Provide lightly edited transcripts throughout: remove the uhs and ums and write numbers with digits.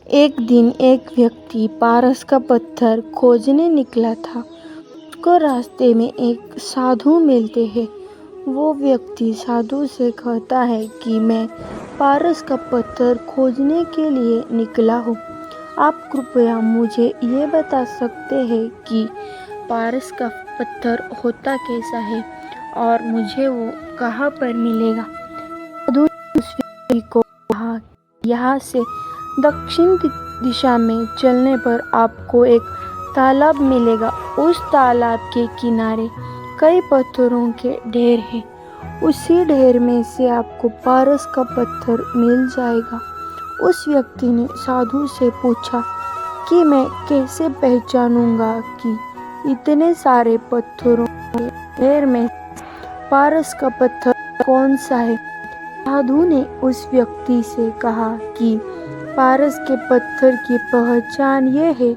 एक दिन एक व्यक्ति पारस का पत्थर खोजने निकला था। उसको रास्ते में एक साधु मिलते हैं। वो व्यक्ति साधु से कहता है कि मैं पारस का पत्थर खोजने के लिए निकला हूँ। आप कृपया मुझे ये बता सकते हैं कि पारस का पत्थर होता कैसा है और मुझे वो कहाँ पर मिलेगा। साधु ने उस व्यक्ति को कहा, यहाँ से दक्षिण दिशा में चलने पर आपको एक तालाब मिलेगा। उस तालाब के किनारे कई पत्थरों के ढेर हैं। उसी ढेर में से आपको पारस का पत्थर मिल जाएगा। उस व्यक्ति ने साधु से पूछा कि मैं कैसे पहचानूंगा कि इतने सारे पत्थरों के ढेर में पारस का पत्थर कौन सा है। साधु ने उस व्यक्ति से कहा कि पारस के पत्थर की पहचान ये है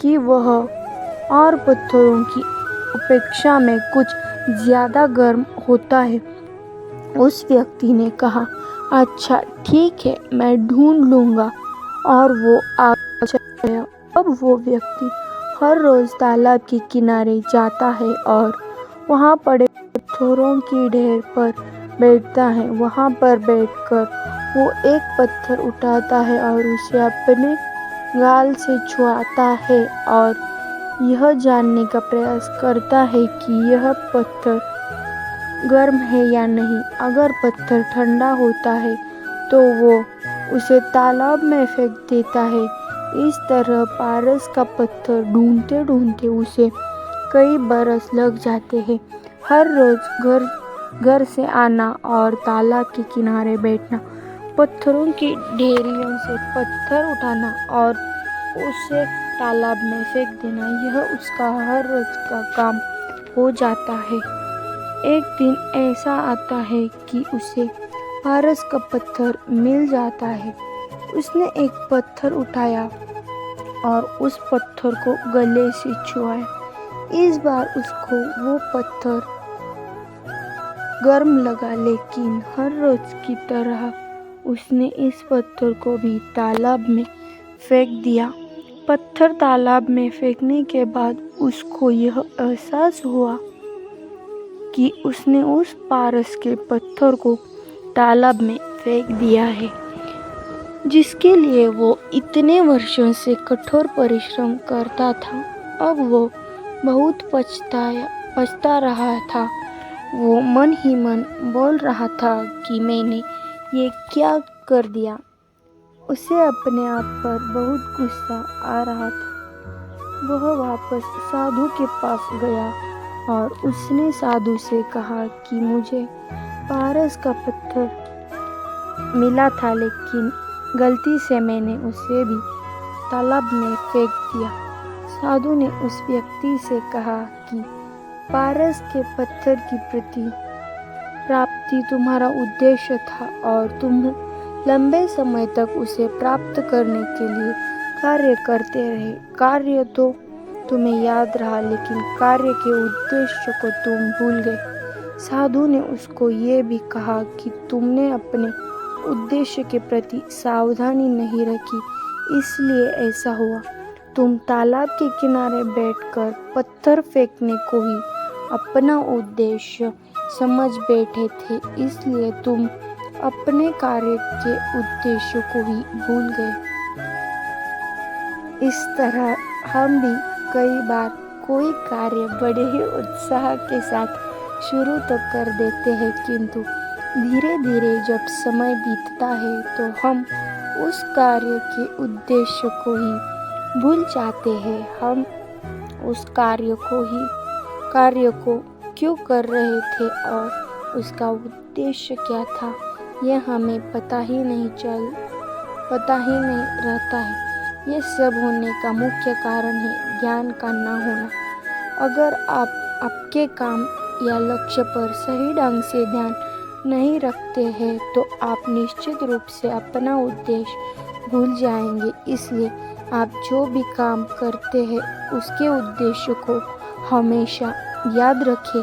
कि वह और पत्थरों की अपेक्षा में कुछ ज़्यादा गर्म होता है। उस व्यक्ति ने कहा, अच्छा ठीक है, मैं ढूंढ लूँगा, और वो आगे चला गया। अब वो व्यक्ति हर रोज़ तालाब के किनारे जाता है और वहाँ पड़े पत्थरों की ढेर पर बैठता है। वहाँ पर बैठकर वो एक पत्थर उठाता है और उसे अपने गाल से छुआता है और यह जानने का प्रयास करता है कि यह पत्थर गर्म है या नहीं। अगर पत्थर ठंडा होता है तो वो उसे तालाब में फेंक देता है। इस तरह पारस का पत्थर ढूंढते ढूंढते उसे कई बरस लग जाते हैं। हर रोज़ घर से आना और तालाब के किनारे बैठना, पत्थरों की ढेरियों से पत्थर उठाना और उसे तालाब में फेंक देना, यह उसका हर रोज का काम हो जाता है। एक दिन ऐसा आता है कि उसे पारस का पत्थर मिल जाता है। उसने एक पत्थर उठाया और उस पत्थर को गले से छुआया। इस बार उसको वो पत्थर गर्म लगा, लेकिन हर रोज की तरह उसने इस पत्थर को भी तालाब में फेंक दिया। पत्थर तालाब में फेंकने के बाद उसको यह एहसास हुआ कि उसने उस पारस के पत्थर को तालाब में फेंक दिया है, जिसके लिए वो इतने वर्षों से कठोर परिश्रम करता था। अब वो बहुत पछता रहा था। वो मन ही मन बोल रहा था कि मैंने ये क्या कर दिया। उसे अपने आप पर बहुत गुस्सा आ रहा था। वह वापस साधु के पास गया और उसने साधु से कहा कि मुझे पारस का पत्थर मिला था, लेकिन गलती से मैंने उसे भी तालाब में फेंक दिया। साधु ने उस व्यक्ति से कहा कि पारस के पत्थर की प्राप्ति तुम्हारा उद्देश्य था और तुम लंबे समय तक उसे प्राप्त करने के लिए कार्य करते रहे। कार्य तो तुम्हें याद रहा, लेकिन कार्य के उद्देश्य को तुम भूल गए। साधु ने उसको ये भी कहा कि तुमने अपने उद्देश्य के प्रति सावधानी नहीं रखी, इसलिए ऐसा हुआ। तुम तालाब के किनारे बैठकर पत्थर फेंकने को ही अपना उद्देश्य समझ बैठे थे, इसलिए तुम अपने कार्य के उद्देश्य को ही भूल गए। इस तरह हम भी कई बार कोई कार्य बड़े ही उत्साह के साथ शुरू तो कर देते हैं, किंतु धीरे धीरे जब समय बीतता है तो हम उस कार्य के उद्देश्य को ही भूल जाते हैं। हम उस कार्य को क्यों कर रहे थे और उसका उद्देश्य क्या था, यह हमें पता ही नहीं रहता है। ये सब होने का मुख्य कारण है ज्ञान का ना होना। अगर आप आपके काम या लक्ष्य पर सही ढंग से ध्यान नहीं रखते हैं तो आप निश्चित रूप से अपना उद्देश्य भूल जाएंगे। इसलिए आप जो भी काम करते हैं उसके उद्देश्य को हमेशा याद रखें